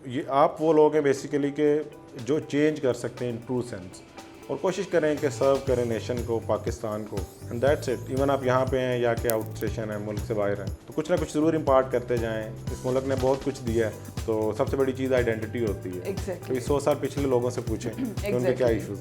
ये आप वो लोग हैं बेसिकली के जो चेंज कर सकते हैं इन ट्रू सेंस, और कोशिश करें कि सर्व करें नेशन को, पाकिस्तान को, एंड दैट्स इट। इवन आप यहाँ पे हैं या कि आउट स्टेशन है, मुल्क से बाहर हैं, तो कुछ ना कुछ ज़रूर इम्पार्ट करते जाएं। इस मुल्क ने बहुत कुछ दिया है, तो सबसे बड़ी चीज़ आइडेंटिटी होती है। Exactly. तो ये 100 साल पिछले लोगों से पूछें कि उनके क्या इशूज़।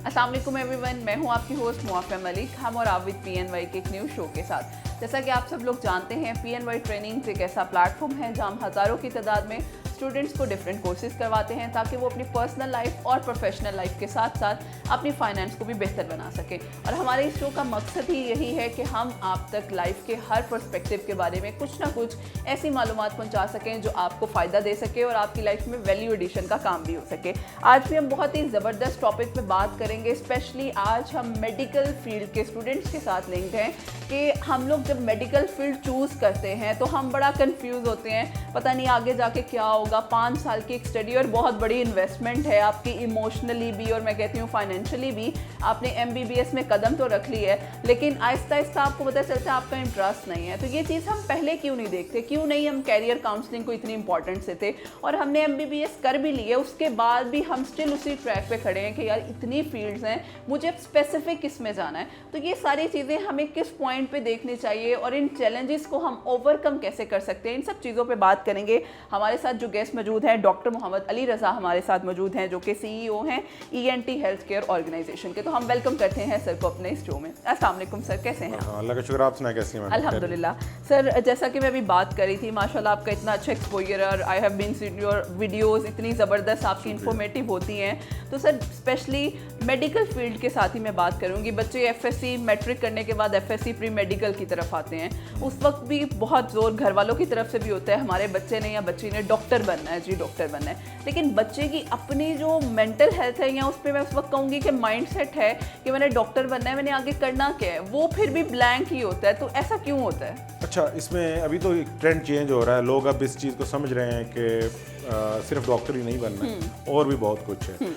अस्सलाम वालेकुम एवरीवन, मैं हूं आपकी होस्ट मुआफ़ा मलिक। हम और आप विद PNY के एक न्यू शो के साथ। जैसा कि आप सब लोग जानते हैं, PNY ट्रेनिंग्स एक ऐसा प्लेटफॉर्म है जहां हम हज़ारों की तादाद में स्टूडेंट्स को डिफरेंट कोर्सेज करवाते हैं ताकि वो अपनी पर्सनल लाइफ और प्रोफेशनल लाइफ के साथ साथ अपनी फाइनेंस को भी बेहतर बना सकें। और हमारे इस शो का मकसद ही यही है कि हम आप तक लाइफ के हर पर्सपेक्टिव के बारे में कुछ ना कुछ ऐसी मालूमात पहुंचा सकें जो आपको फ़ायदा दे सके और आपकी लाइफ में वैल्यू एडिशन का काम भी हो सके। आज भी हम बहुत ही ज़बरदस्त टॉपिक पे बात करेंगे। स्पेशली आज हम मेडिकल फील्ड के स्टूडेंट्स के साथ लिंक्ड हैं कि हम लोग जब मेडिकल फील्ड चूज़ करते हैं तो हम बड़ा कंफ्यूज होते हैं, पता नहीं आगे जाके क्या होगा। 5 साल की एक स्टडी और बहुत बड़ी इन्वेस्टमेंट है आपकी, इमोशनली भी और मैं कहती हूँ फाइनेंशियली भी। आपने MBBS में कदम तो रख ली है, लेकिन आहिस्ता आहिस्ता आपको पता चलता है आपका इंटरेस्ट नहीं है। तो ये चीज़ हम पहले क्यों नहीं देखते, क्यों नहीं हम कैरियर काउंसलिंग को इतनी इंपॉर्टेंट से थे, और हमने MBBS कर भी ली है, उसके बाद भी हम स्टिल उसी ट्रैक पे खड़े हैं कि यार इतनी फील्ड्स हैं, मुझे स्पेसिफिक किस में जाना है। तो ये सारी चीज़ें हमें किस पॉइंट पे देखनी चाहिए और इन चैलेंजेस को हम ओवरकम कैसे कर सकते हैं, इन सब चीज़ों पे बात करेंगे। हमारे साथ जो गेस्ट मौजूद हैं, डॉक्टर मोहम्मद अली रज़ा हमारे साथ मौजूद हैं, जो कि CEO हैं ENT हेल्थ केयर ऑर्गेनाइजेशन के। तो हम वेलकम करते हैं सर को अपने इस शो में। अस्सलाम वालेकुम सर, कैसे हैं? अल्लाह का शुक्र, आप सुनाएं कैसी हैं? अल्हम्दुलिल्लाह सर, जैसा कि मैं अभी बात कर रही थी, माशाल्लाह आपका इतना अच्छा एक्सपोजर और I have been seen your videos, इतनी ज़बरदस्त आपकी इंफॉर्मेटिव होती हैं। तो सर स्पेशली मेडिकल फील्ड के साथ ही मैं बात करूँगी। बच्चे FSC मैट्रिक करने के बाद FSC प्री मेडिकल की तरफ आते हैं, उस वक्त भी बहुत ज़ोर घर वालों की तरफ से भी होता है हमारे बच्चे ने या बच्ची ने डॉक्टर बनना है जी, डॉक्टर बनना है। लेकिन बच्चे की अपनी जो मेंटल हेल्थ है या उस पर मैं उस वक्त कहूँगी कि माइंडसेट है कि मैंने डॉक्टर बनना है, मैंने आगे करना क्या है, वो फिर भी ब्लैंक ही होता है। तो ऐसा क्यों होता है? अच्छा, इसमें अभी तो एक ट्रेंड चेंज हो रहा है, लोग अब इस चीज़ को समझ रहे हैं कि सिर्फ डॉक्टर ही नहीं बनना है, और भी बहुत कुछ है।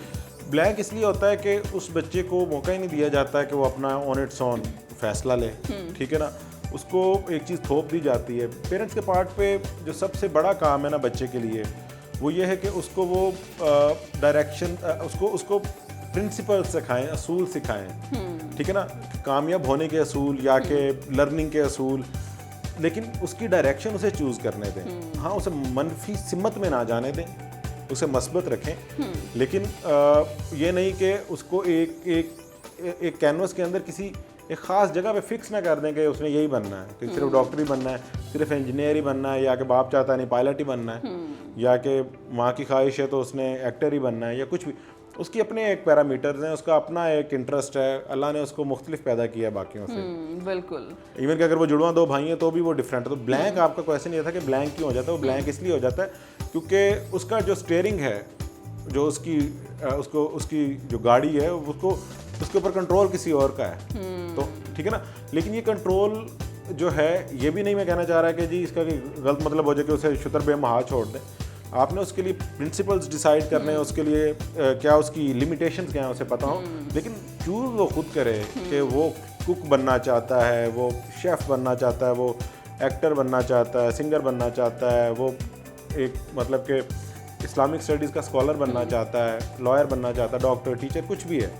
ब्लैंक इसलिए होता है कि उस बच्चे को मौका ही नहीं दिया जाता है कि वो अपना ऑन इट्स ऑन फैसला ले, ठीक है ना। उसको एक चीज़ थोप दी जाती है। पेरेंट्स के पार्ट पे जो सबसे बड़ा काम है ना बच्चे के लिए, वो ये है कि उसको वो डायरेक्शन, उसको प्रिंसिपल सिखाएं, असूल सिखाएं, ठीक है ना, कामयाब होने के असूल या के लर्निंग के असूल, लेकिन उसकी डायरेक्शन उसे चूज़ करने दें। हाँ, उसे मनफी सिमत में ना जाने दें, उसे मस्बत रखें, लेकिन ये नहीं कि उसको एक कैनवस के अंदर किसी एक ख़ास जगह पे फिक्स ना कर दें कि उसने यही बनना है, कि सिर्फ डॉक्टर ही बनना है, सिर्फ इंजीनियर ही बनना है, या कि बाप चाहता नहीं पायलट ही बनना है, या कि माँ की ख्वाहिश है तो उसने एक्टर ही बनना है, या कुछ भी। उसकी अपने एक पैरामीटर्स हैं, उसका अपना एक इंटरेस्ट है, अल्लाह ने उसको मुख्तलिफ पैदा किया बाकियों से। बिल्कुल। इवन कि अगर वो जुड़वा 2 भाई हैं तो भी वो डिफरेंट है। तो ब्लैंक आपका क्वेश्चन ये था कि ब्लैंक क्यों हो जाता है। वो ब्लैंक इसलिए हो जाता है क्योंकि उसका जो स्टीयरिंग है, जो उसकी जो गाड़ी है, उसके ऊपर कंट्रोल किसी और का है, तो ठीक है ना। लेकिन ये कंट्रोल जो है, ये भी नहीं मैं कहना चाह रहा कि जी इसका गलत मतलब हो जाए कि उसे शुतर बेमहा छोड़ दें। आपने उसके लिए प्रिंसिपल्स डिसाइड करने हैं, उसके लिए क्या उसकी लिमिटेशंस क्या हैं उसे पता हो, लेकिन चूज़ वो खुद करे कि वो कुक बनना चाहता है, वो शेफ़ बनना चाहता है, वो एक्टर बनना चाहता है, सिंगर बनना चाहता है, वो एक मतलब कि इस्लामिक स्टडीज़ का स्कॉलर बनना चाहता है, लॉयर बनना चाहता है, डॉक्टर, टीचर, कुछ भी है,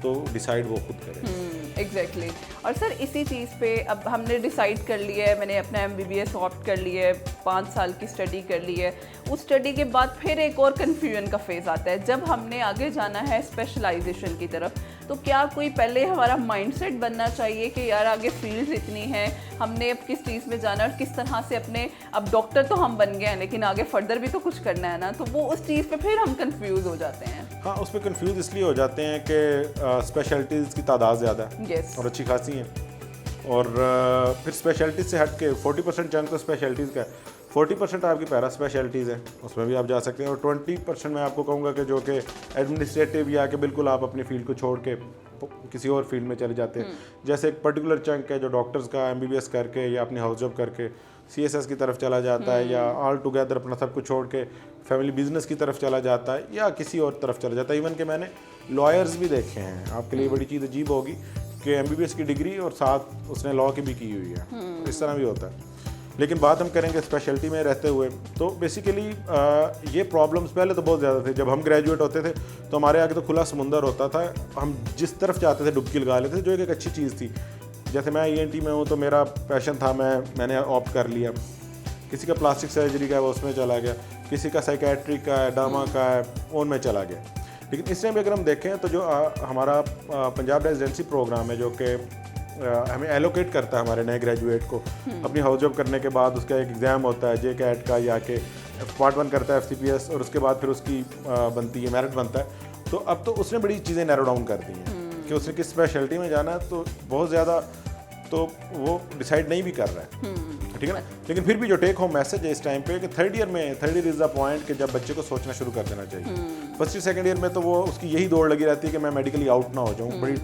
तो डिसाइड वो खुद करे। एग्जैक्टली। और सर इसी चीज़ पे अब हमने डिसाइड कर लिया है, मैंने अपना MBBS ऑप्ट कर लिया है, 5 साल की स्टडी कर ली है। उस स्टडी के बाद फिर एक और कन्फ्यूजन का फेज़ आता है जब हमने आगे जाना है स्पेशलाइजेशन की तरफ। तो क्या कोई पहले हमारा माइंडसेट बनना चाहिए कि यार आगे फील्ड्स इतनी हैं, हमने अब किस चीज़ में जाना और किस तरह से अपने, अब डॉक्टर तो हम बन गए हैं लेकिन आगे फर्दर भी तो कुछ करना है ना, तो वो उस चीज़ पे फिर हम कंफ्यूज हो जाते हैं। हाँ, उस पर कंफ्यूज इसलिए हो जाते हैं कि स्पेशलिटीज़ की तादाद ज़्यादा है और अच्छी खासी हैं, और फिर स्पेशलिटीज़ से हट के 40% चंक तो स्पेशलिटीज़ का है, 40% आपकी पैरा स्पेशलिटीज़ हैं, उसमें भी आप जा सकते हैं, और 20% मैं आपको कहूँगा कि जो कि एडमिनिस्ट्रेटिव या कि बिल्कुल आप अपनी फील्ड को छोड़ के किसी और फील्ड में चले जाते हैं। जैसे एक पर्टिकुलर चंक है जो डॉक्टर्स का MBBS करके या अपनी हाउस जॉब करके CSS की तरफ चला जाता है, या ऑल टुगेदर अपना सब कुछ छोड़ के फैमिली बिजनेस की तरफ चला जाता है, या किसी और तरफ चला जाता है। इवन कि मैंने लॉयर्स भी देखे हैं, आपके लिए बड़ी चीज़ अजीब होगी कि MBBS की डिग्री और साथ उसने लॉ की भी की हुई है, तो इस तरह भी होता है। लेकिन बात हम करेंगे स्पेशलिटी में रहते हुए, तो बेसिकली ये प्रॉब्लम्स पहले तो बहुत ज़्यादा थे। जब हम ग्रेजुएट होते थे तो हमारे आगे तो खुला समुंदर होता था, हम जिस तरफ चाहते थे डुबकी लगा लेते थे, जो एक अच्छी चीज़ थी। जैसे मैं ENT में हूँ तो मेरा पैशन था, मैंने ऑप्ट कर लिया। किसी का प्लास्टिक सर्जरी का है वो उसमें चला गया, किसी का साइकेट्रिक का है, डामा का है, उनमें चला गया। लेकिन इस टाइम अगर हम देखें तो जो हमारा पंजाब रेजिडेंसी प्रोग्राम है, जो कि हमें एलोकेट करता है हमारे नए ग्रेजुएट को अपनी हाउस जॉब करने के बाद, उसका एक एग्ज़ाम होता है JCAT का, या कि पार्ट 1 करता है FCPS, और उसके बाद फिर उसकी बनती है मेरिट बनता है। तो अब तो उसने बड़ी चीज़ें नैरो डाउन कर दी हैं कि उसने किस स्पेशलिटी में जाना है, तो बहुत ज़्यादा तो वो डिसाइड नहीं भी कर रहा है, ठीक है ना। लेकिन फिर भी जो टेक होम मैसेज है इस टाइम पे कि third year is the point कि जब बच्चे को सोचना शुरू कर देना चाहिए। फर्स्ट ईयर सेकंड ईयर में तो वो उसकी यही दौड़ लगी रहती है कि मैं मेडिकली आउट ना हो जाऊँ, बड़ी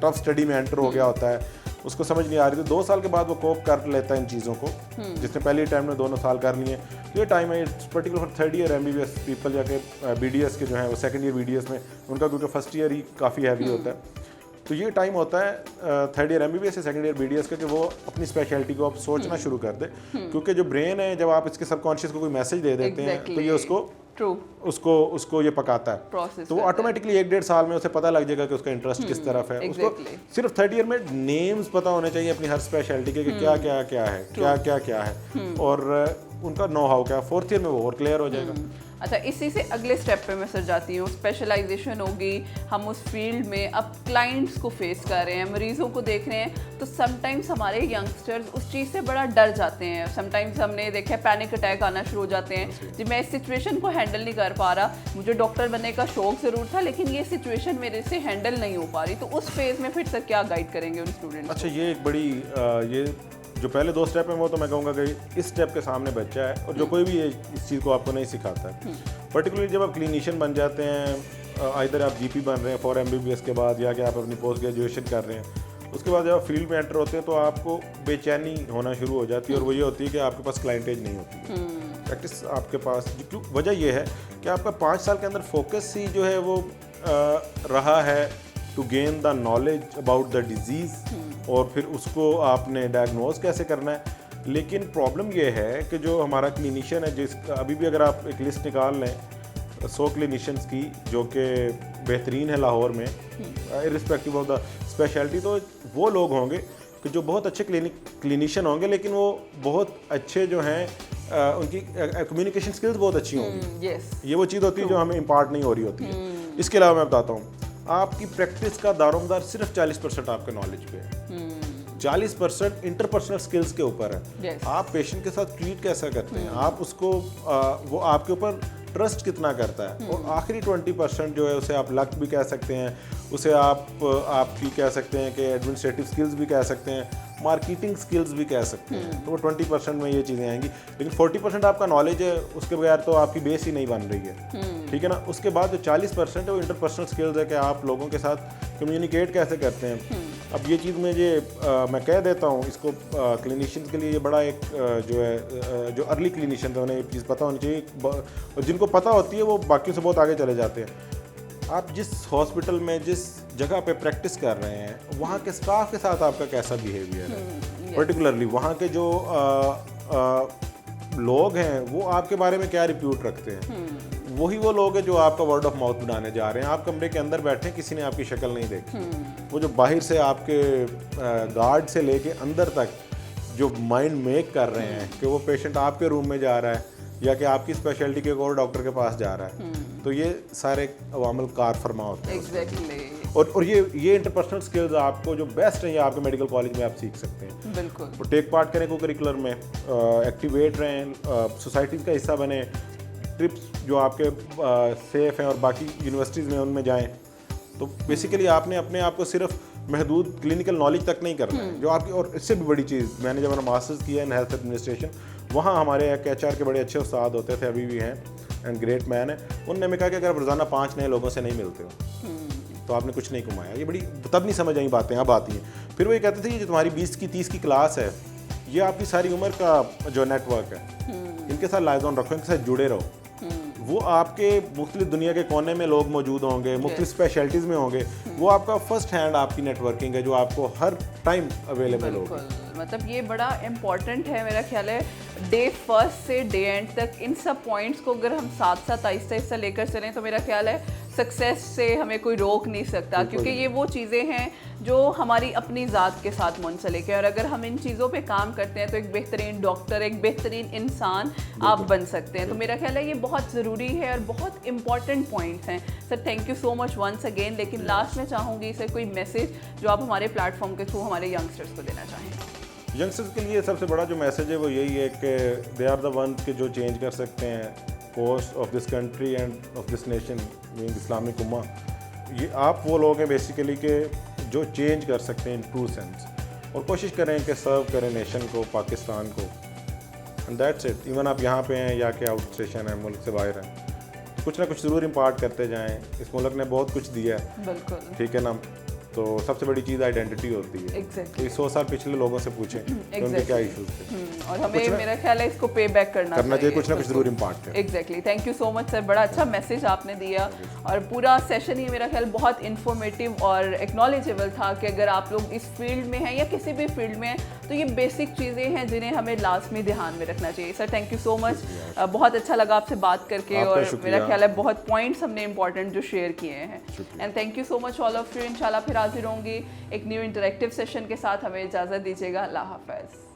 टफ स्टडी में एंटर हो गया होता है, उसको समझ नहीं आ रही थी। 2 साल के बाद वो कोप कर लेता है इन चीज़ों को, जिसने पहले टाइम में 2 साल कर लिए। ये टाइम है particular for third year MBBS people, या कि BDS के जो हैं वो सेकंड ईयर BDS में उनका, क्योंकि फर्स्ट ईयर ही काफ़ी हैवी होता है। तो ये टाइम होता है थर्ड ईयर MBBS या सेकंड ईयर BDS का, कि वो अपनी स्पेशलिटी को आप सोचना शुरू कर दे। क्योंकि जो ब्रेन है, जब आप इसके सबकॉन्शियस को कोई मैसेज दे देते हैं तो ये उसको ये पकाता है, तो वो ऑटोमेटिकली 1-1.5 साल में उसे पता लग जाएगा कि उसका इंटरेस्ट किस तरफ है। उसको सिर्फ थर्ड ईयर में नेम्स पता होने चाहिए अपनी हर स्पेशलिटी के, कि क्या क्या है और उनका नो हाउ क्या। फोर्थ ईयर में वो और क्लियर हो जाएगा। अच्छा, इसी से अगले स्टेप पे मैं सर जाती हूँ। स्पेशलाइजेशन होगी, हम उस फील्ड में अब क्लाइंट्स को फेस कर रहे हैं, मरीजों को देख रहे हैं, तो समटाइम्स हमारे यंगस्टर्स उस चीज़ से बड़ा डर जाते हैं। समटाइम्स हमने देखा पैनिक अटैक आना शुरू हो जाते हैं, जी मैं इस सिचुएशन को हैंडल नहीं कर पा रहा, मुझे डॉक्टर बनने का शौक ज़रूर था लेकिन ये सिचुएशन मेरे से हैंडल नहीं हो पा रही। तो उस फेज़ में फिर सर क्या गाइड करेंगे उन स्टूडेंट्स? अच्छा, ये एक बड़ी ये जो पहले 2 स्टेप है वो तो मैं कहूँगा कि इस स्टेप के सामने बच्चा है, और जो कोई भी इस चीज़ को आपको नहीं सिखाता है। पर्टिकुलरली जब आप क्लिनिशियन बन जाते हैं, इधर आप GP बन रहे हैं फॉर MBBS के बाद, या कि आप अपनी पोस्ट ग्रेजुएशन कर रहे हैं, उसके बाद जब आप फील्ड में एंटर होते हैं तो आपको बेचैनी होना शुरू हो जाती है, और वो ये होती है कि आपके पास क्लाइंटेज नहीं होती है, प्रैक्टिस आपके पास। क्यों? वजह यह है कि आपका 5 साल के अंदर फोकस ही जो है वो रहा है to gain the knowledge about the disease, और फिर उसको आपने डायग्नोज कैसे करना है। लेकिन प्रॉब्लम ये है कि जो हमारा क्लिनिशियन है, जिसका अभी भी अगर आप एक लिस्ट निकाल लें 100 क्लिनिशियंस की जो कि बेहतरीन है लाहौर में, इर्रिस्पेक्टिव ऑफ द स्पेशलिटी, तो वो लोग होंगे कि जो बहुत अच्छे क्लिनिशियन होंगे, लेकिन वो बहुत अच्छे जो हैं उनकी कम्युनिकेशन स्किल्स बहुत अच्छी होंगी। ये वो चीज़ होती है जो हमें इम्पार्ट नहीं हो रही होती है। इसके अलावा मैं बताता हूँ, आपकी प्रैक्टिस का दारोमदार सिर्फ 40% आपके नॉलेज पे है, 40% इंटरपर्सनल स्किल्स के ऊपर है। आप पेशेंट के साथ ट्रीट कैसा करते हैं, आप उसको वो आपके ऊपर ट्रस्ट कितना करता है, और आखिरी 20% जो है उसे आप लक भी कह सकते हैं, उसे आपकी कह सकते हैं कि एडमिनिस्ट्रेटिव स्किल्स भी कह सकते हैं, मार्केटिंग स्किल्स भी कह सकते हैं। तो वो 20% में ये चीज़ें आएंगी। लेकिन 40% आपका नॉलेज है, उसके बगैर तो आपकी बेस ही नहीं बन रही है, ठीक है ना। उसके बाद जो 40% है वो इंटरपर्सनल स्किल्स है कि आप लोगों के साथ कम्युनिकेट कैसे करते हैं। अब ये चीज़ मैं कह देता हूँ इसको, क्लिनिशियंस के लिए ये बड़ा एक जो है जो अर्ली क्लिनिशियन है उन्हें ये चीज़ पता होनी चाहिए, और जिनको पता होती है वो बाकियों से बहुत आगे चले जाते हैं। आप जिस हॉस्पिटल में जिस जगह पे प्रैक्टिस कर रहे हैं, वहाँ के स्टाफ के साथ आपका कैसा बिहेवियर है, पर्टिकुलरली वहाँ के जो लोग हैं वो आपके बारे में क्या रिप्यूट रखते हैं, वही वो लोग हैं जो आपका वर्ड ऑफ माउथ बनाने जा रहे हैं। आप कमरे के अंदर बैठे, किसी ने आपकी शक्ल नहीं देखी, वो जो बाहर से आपके गार्ड से लेके अंदर तक जो माइंड मेक कर रहे हैं कि वो पेशेंट आपके रूम में जा रहा है या कि आपकी स्पेशलिटी के और डॉक्टर के पास जा रहा है, तो ये सारे अवामल कार फरमा होते हैं। Exactly. और ये इंटरपर्सनल स्किल्स आपको जो बेस्ट है ये आपके मेडिकल कॉलेज में आप सीख सकते हैं। बिल्कुल। तो टेक पार्ट करें को करिकुलर में, एक्टिवेट रहें, सोसाइटीज़ का हिस्सा बने, ट्रिप्स जो आपके सेफ हैं और बाकी यूनिवर्सिटीज़ में उनमें जाएं। तो बेसिकली आपने अपने आप को सिर्फ महदूद क्लिनिकल नॉलेज तक नहीं करना है जो आपकी, और इससे भी बड़ी चीज़, मैंने जब अपना मास्टर्स किया इन हेल्थ एडमिनिस्ट्रेशन, वहाँ हमारे एक HR के बड़े अच्छे उस्ताद होते थे, अभी भी हैं एंड ग्रेट मैन है, उन्होंने हमें कहा कि अगर आप रोज़ाना 5 नए लोगों से नहीं मिलते हो तो आपने कुछ नहीं कमाया। ये बड़ी तब नहीं समझ आई बातें, अब आती हैं। फिर वो ये कहते थे ये जो तुम्हारी 20 की 30 की क्लास है, ये आपकी सारी उम्र का जो नेटवर्क है, इनके साथ लाइज ऑन रखो, इनके साथ जुड़े रहो। वो आपके मुख्तलिफ दुनिया के कोने में लोग मौजूद होंगे, मुख्तलिफ स्पेशलिटीज़ में होंगे, वो आपका फर्स्ट हैंड आपकी नेटवर्किंग है जो आपको हर टाइम अवेलेबल होगी। बिल्कुल, मतलब ये बड़ा इम्पॉर्टेंट है मेरा ख्याल है। डे फर्स्ट से डे एंड तक इन सब पॉइंट्स को अगर हम साथ साथ आहिस्ता आहिस्ता लेकर चलें तो मेरा ख्याल है सक्सेस से हमें कोई रोक नहीं सकता, क्योंकि ये वो चीज़ें हैं जो हमारी अपनी ज़ात के साथ मुंसलिक है। और अगर हम इन चीज़ों पे काम करते हैं तो एक बेहतरीन डॉक्टर, एक बेहतरीन इंसान आप बन सकते हैं। तो मेरा ख्याल है ये बहुत ज़रूरी है और बहुत इंपॉर्टेंट पॉइंट्स हैं। Sir thank you so much once again. लेकिन लास्ट में चाहूँगी सर कोई मैसेज जो आप हमारे प्लेटफॉर्म के थ्रू हमारे यंगस्टर्स को देना चाहें। यंगस्टर्स के लिए सबसे बड़ा जो मैसेज है वो यही है कि दे आर द वन के जो चेंज कर सकते हैं course of this country and of this nation mean Islamic उम्मा। ये आप वो लोग हैं बेसिकली के जो चेंज कर सकते हैं इन ट्रू सेंस, और कोशिश करें कि सर्व करें नेशन को, पाकिस्तान को, एंड दैट्स इट। इवन आप यहाँ पे हैं या कि आउट स्टेशन है, मुल्क से बाहर हैं, तो कुछ ना कुछ ज़रूर इम्पार्ट करते जाएं। इस मुल्क ने बहुत कुछ दिया है, बिल्कुल, ठीक है ना। तो सबसे बड़ी चीज़ आइडेंटिटी होती है। एग्जैक्टली। 100 साल पिछले लोगों से पूछें कि उनके क्या इशूज़ थे, और हमें मेरा ख्याल है इसको पे बैक करना चाहिए, कुछ ना कुछ ज़रूर इम्पार्ट करें। Exactly, thank you so much sir, बड़ा अच्छा मैसेज आपने दिया। और पूरा सेशन ही मेरा ख्याल बहुत इन्फॉर्मेटिव और एक्नॉलेजेबल था कि अगर आप लोग इस फील्ड में हैं या किसी भी फील्ड में हैं तो ये बेसिक चीज़ें हैं जिन्हें हमें लाजमी ध्यान में रखना चाहिए। Sir thank you so much, बहुत अच्छा लगा आपसे बात करके, और मेरा ख्याल है बहुत पॉइंट्स हमने इंपॉर्टेंट जो शेयर किए हैं। And thank you so much all of you. इंशाल्लाह फिर हाजिर होंगी एक न्यू इंटरेक्टिव सेशन के साथ। हमें इजाज़त दीजिएगा। अल्लाह हाफ़िज़।